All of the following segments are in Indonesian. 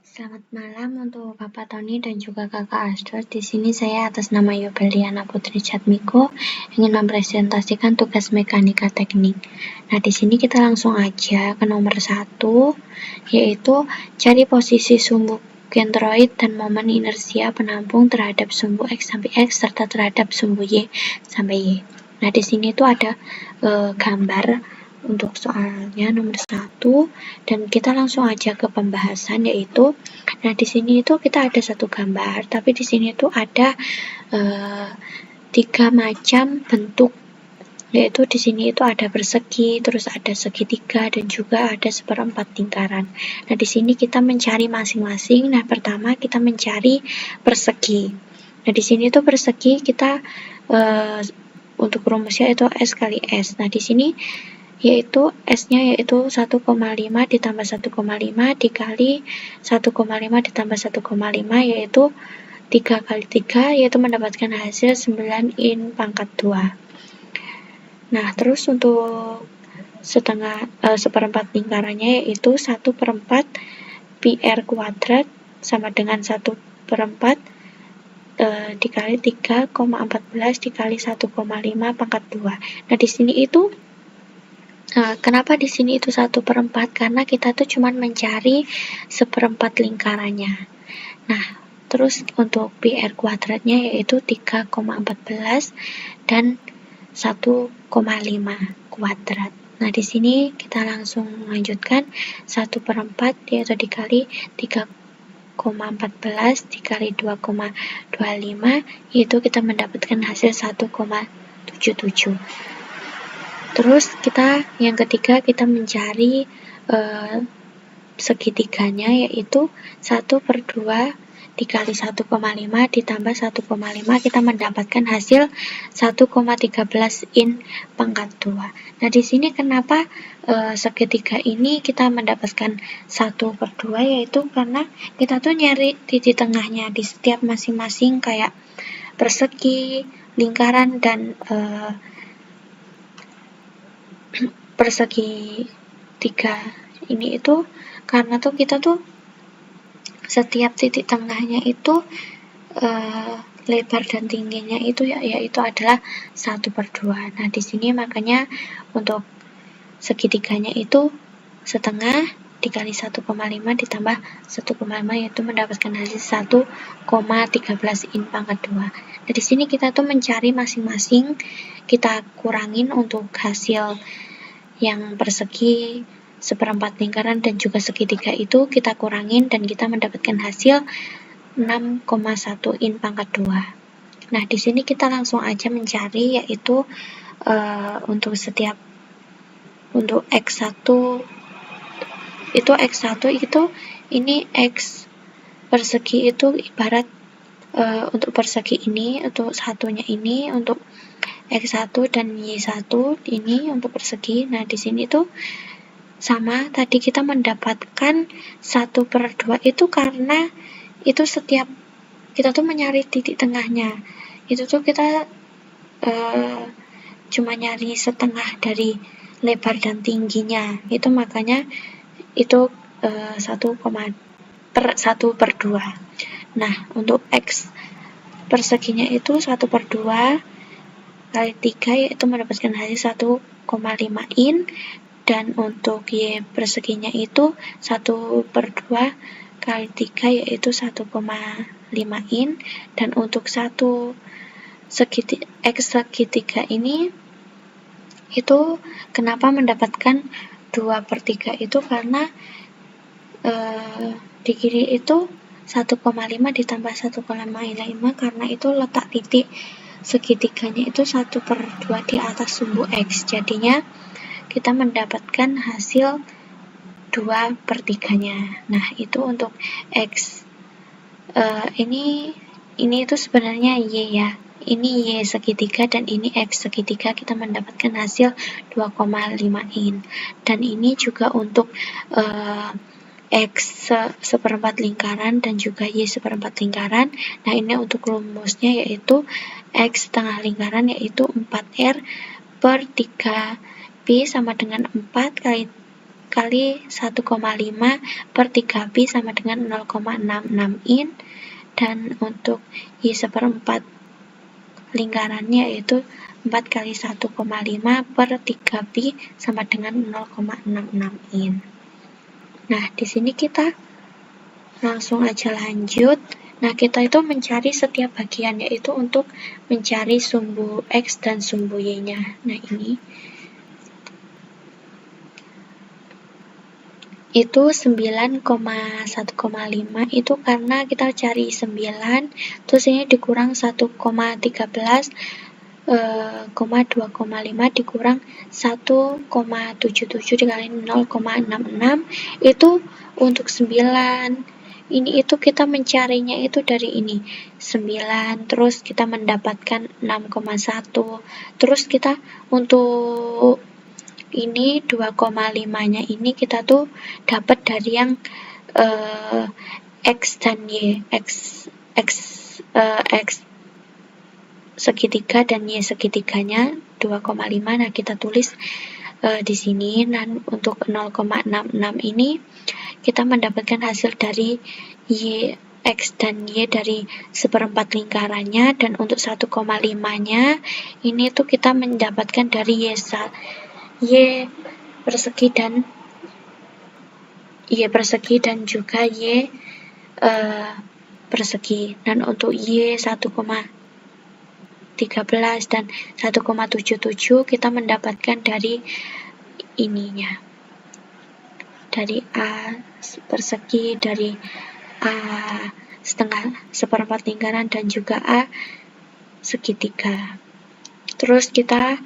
Selamat malam untuk Bapak Tony dan juga Kakak Astor. Di sini saya atas nama Yobeliana Putri Jatmiko ingin mempresentasikan tugas mekanika teknik. Nah, di sini kita langsung aja ke nomor 1, yaitu cari posisi sumbu centroid dan momen inersia penampung terhadap sumbu X sampai X serta terhadap sumbu Y sampai Y. Nah, di sini tuh ada gambar untuk soalnya nomor 1 dan kita langsung aja ke pembahasan, yaitu nah di sini itu kita ada satu gambar, tapi di sini tuh ada 3 macam bentuk, yaitu di sini itu ada persegi, terus ada segitiga dan juga ada seperempat lingkaran. Nah, di sini kita mencari masing-masing. Nah, pertama kita mencari persegi. Nah, di sini tuh persegi kita untuk rumusnya itu S kali S. Nah, di sini yaitu S-nya yaitu 1,5 ditambah 1,5 dikali 1,5 ditambah 1,5 yaitu 3 kali 3 yaitu mendapatkan hasil 9 in pangkat 2. Nah, terus untuk seperempat lingkarannya yaitu 1/4 pi r kuadrat sama dengan 1/4 dikali 3,14 dikali 1,5 pangkat 2. Nah, di sini itu kenapa di sini itu 1/4? Karena kita tuh cuma mencari seperempat lingkarannya. Nah, terus untuk pi r kuadratnya yaitu 3,14 dan 1,5 kuadrat. Nah, di sini kita langsung melanjutkan 1/4 yaitu dikali 3,14 dikali 2,25 yaitu kita mendapatkan hasil 1,77. Terus yang ketiga kita mencari segitiganya yaitu 1/2 dikali 1,5 ditambah 1,5 kita mendapatkan hasil 1,13 in pangkat 2. Nah, di sini kenapa segitiga ini kita mendapatkan 1/2 yaitu karena kita tuh nyari titik tengahnya di setiap masing-masing kayak persegi, lingkaran dan persegi 3 ini itu karena tuh kita tuh setiap titik tengahnya itu lebar dan tingginya itu yaitu adalah 1/2. Nah, di sini makanya untuk segitiganya itu setengah dikali 1,5 ditambah 1,5 yaitu mendapatkan hasil 1,13 in pangkat 2. Nah, di sini kita tuh mencari masing-masing, kita kurangin untuk hasil yang persegi, seperempat lingkaran dan juga segitiga itu kita kurangin dan kita mendapatkan hasil 6,1 in pangkat 2. Nah, di sini kita langsung aja mencari yaitu untuk X1 itu ini X persegi itu ibarat untuk persegi ini untuk satunya ini untuk X1 dan Y1 ini untuk persegi. Nah, di sini tuh sama tadi kita mendapatkan 1/2 itu karena itu setiap kita tuh mencari titik tengahnya. Itu tuh kita cuma nyari setengah dari lebar dan tingginya. Itu makanya itu 1/2. Nah, untuk X perseginya itu 1/2 kali 3 yaitu mendapatkan hasil 1,5 in dan untuk Y perseginya itu 1/2 kali 3 yaitu 1,5 in dan untuk X segitiga ini itu kenapa mendapatkan 2/3 itu karena di kiri itu 1,5 ditambah 1,5 karena itu letak titik segitiganya itu 1/2 di atas sumbu X, jadinya kita mendapatkan hasil 2/3-nya. Nah, itu untuk X ini itu sebenarnya Y ya, ini Y segitiga dan ini X segitiga, kita mendapatkan hasil 2,5 in dan ini juga untuk X seperempat lingkaran dan juga Y seperempat lingkaran. Nah, ini untuk rumusnya yaitu X setengah lingkaran yaitu 4R per 3P sama dengan 4 kali kali 1,5 per 3pi sama dengan 0,66 in, dan untuk Y seperempat lingkarannya yaitu 4 kali 1,5 per 3pi sama dengan 0,66 in. Nah, di sini kita langsung aja lanjut. Nah, kita itu mencari setiap bagian, yaitu untuk mencari sumbu X dan sumbu Y-nya. Nah, ini itu 9,1,5 itu karena kita cari 9, terus ini dikurang 1,13, 2,5 dikurang 1,77 dikali 0,66 itu untuk 9. Ini itu kita mencarinya itu dari ini 9, terus kita mendapatkan 6,1, terus kita untuk ini 2,5-nya ini kita tuh dapat dari yang X dan Y, X segitiga dan Y segitiganya 2,5. Nah, kita tulis di sini. Dan untuk 0,66 ini kita mendapatkan hasil dari Y, X dan Y dari seperempat lingkarannya, dan untuk 1,5-nya ini tuh kita mendapatkan dari Y persegi dan juga Y persegi. Dan untuk Y 1,13 dan 1,77 kita mendapatkan dari ininya, dari A persegi, dari A seperempat lingkaran, dan juga A segitiga. Terus kita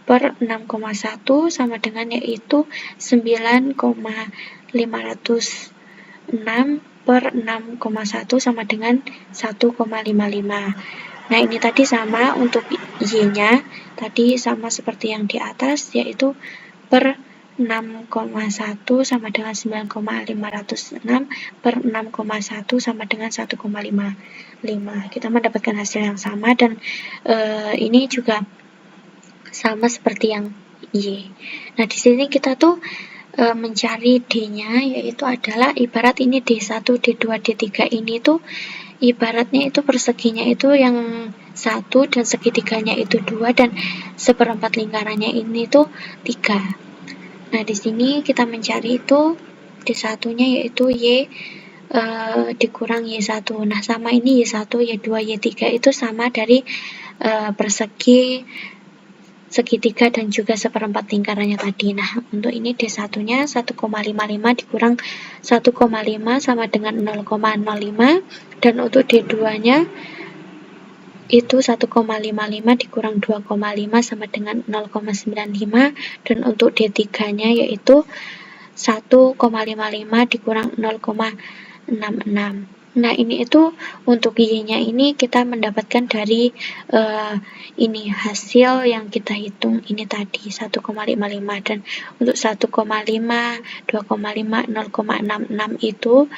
per 6,1 sama dengan yaitu 9,506 per 6,1 sama dengan 1,55. Nah, ini tadi sama untuk Y-nya, tadi sama seperti yang di atas, yaitu per 6,1 sama dengan 9,506 per 6,1 sama dengan 1,55. Kita mendapatkan hasil yang sama, dan ini juga sama seperti yang Y. Nah, di sini kita tuh mencari D-nya, yaitu adalah ibarat ini D1, D2, D3 ini tuh ibaratnya itu perseginya itu yang 1 dan segitiganya itu 2 dan seperempat lingkarannya ini tuh 3. Nah, di sini kita mencari itu D1-nya yaitu Y dikurang Y1. Nah, sama ini Y1, Y2, Y3 itu sama dari persegi, segitiga, dan juga seperempat lingkarannya tadi. Nah, untuk ini D1-nya 1,55 dikurang 1,5 sama dengan 0,05, dan untuk D2-nya itu 1,55 dikurang 2,5 sama dengan 0,95, dan untuk D3-nya yaitu 1,55 dikurang 0,66. Nah, ini itu untuk Y-nya ini kita mendapatkan dari ini hasil yang kita hitung ini tadi 1,55, dan untuk 1,5, 2,5, 0,66 itu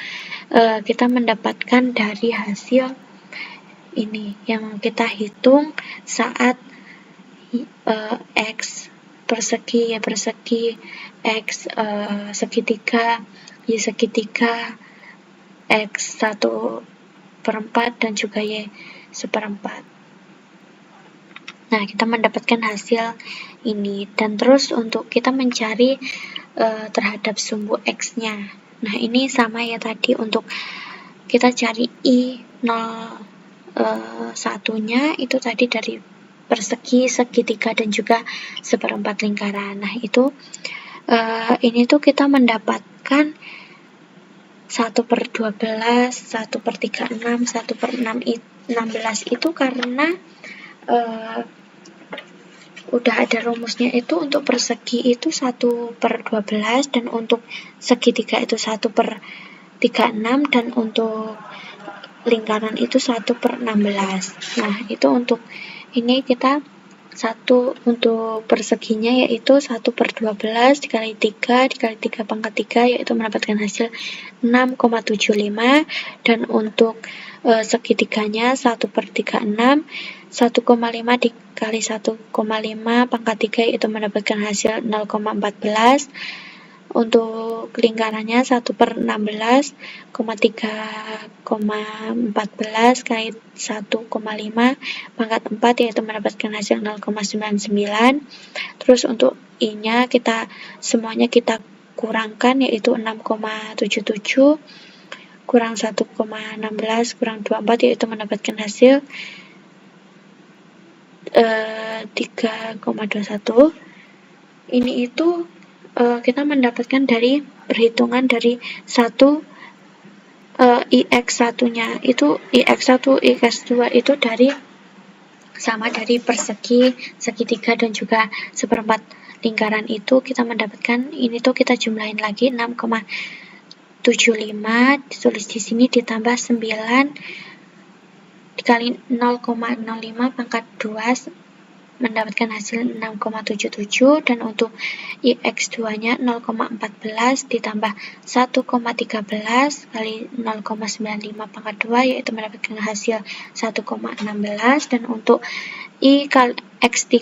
kita mendapatkan dari hasil ini yang kita hitung saat X persegi, Y persegi, X segitiga, Y segitiga, X 1/4 dan juga Y seperempat. Nah, kita mendapatkan hasil ini, dan terus untuk kita mencari terhadap sumbu X-nya. Nah, ini sama ya tadi, untuk kita cari I01-nya itu tadi dari persegi, segitiga, dan juga seperempat lingkaran. Nah, itu ini tuh kita mendapatkan 1/12, 1/36, 1/16 itu karena udah ada rumusnya, itu untuk persegi itu 1/12, dan untuk segitiga itu 1/36, dan untuk lingkaran itu 1/16. Nah, itu untuk ini kita untuk perseginya yaitu 1/12 dikali 3 dikali 3/3 yaitu mendapatkan hasil 6,75, dan untuk segitiganya 1/36 1,5 dikali 1,5 pangkat 3 itu mendapatkan hasil 0,14. Untuk lingkarannya 1/16, 3,14 kali 1,5 pangkat 4 yaitu mendapatkan hasil 0,99. Terus untuk I-nya semuanya kita kurangkan, yaitu 6,77 kurang 1,16 kurang 24 yaitu mendapatkan hasil 3,21. Ini itu kita mendapatkan dari perhitungan dari IX1-nya itu IX1, IX2 itu sama dari persegi, segitiga dan juga seperempat lingkaran itu kita mendapatkan ini tuh kita jumlahin lagi 6,75 ditulis di sini ditambah 9 dikali 0,05 pangkat 2 mendapatkan hasil 6,77 dan untuk IX2-nya 0,14 ditambah 1,13 kali 0,95 pangkat 2 yaitu mendapatkan hasil 1,16 dan untuk IX3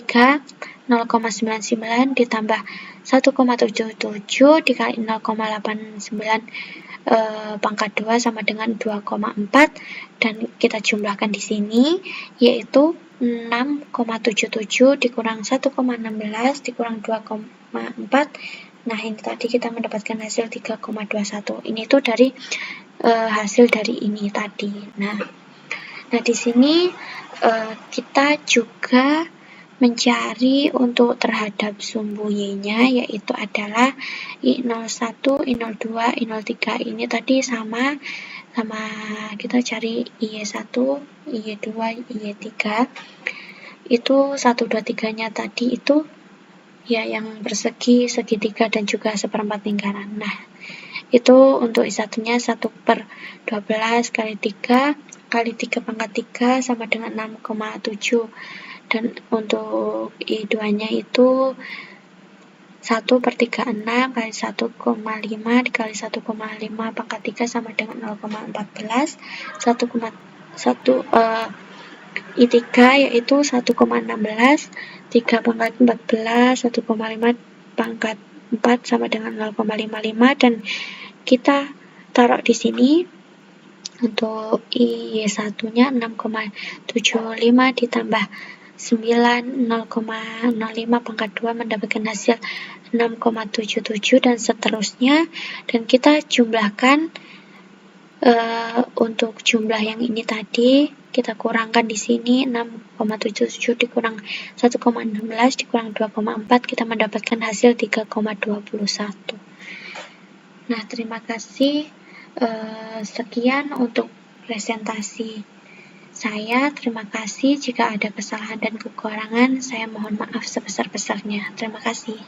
0,99 ditambah 1,77 dikali 0,89 pangkat 2 sama dengan 2,4 dan kita jumlahkan di sini yaitu 6,77 dikurang 1,16 dikurang 2,4. Nah, ini tadi kita mendapatkan hasil 3,21. Ini tuh dari hasil dari ini tadi. Nah di sini kita juga mencari untuk terhadap sumbu Y-nya, yaitu adalah I01, I02, I03. Ini tadi sama kita cari Y1, Y2, Y3. Itu 1, 2, 3-nya tadi itu ya yang persegi, segitiga dan juga seperempat lingkaran. Nah, itu untuk I1-nya 1/12 kali 3 kali 3 pangkat 3 sama dengan 6,7. Dan untuk I2-nya itu 1/36 kali 1,5 dikali 1,5 pangkat 3 sama dengan 0,14. I3 yaitu 1,16 3 pangkat 14 1,5 pangkat 4 sama dengan 0,55 dan kita taruh di sini. Untuk I1-nya 6,75 ditambah 9 0,05 pangkat 2 mendapatkan hasil 6,77 dan seterusnya, dan kita jumlahkan untuk jumlah yang ini tadi kita kurangkan di sini 6,77 dikurang 1,16 dikurang 2,4 kita mendapatkan hasil 3,21. Nah, terima kasih. Sekian untuk presentasi saya. Terima kasih. Jika ada kesalahan dan kekurangan, saya mohon maaf sebesar-besarnya. Terima kasih.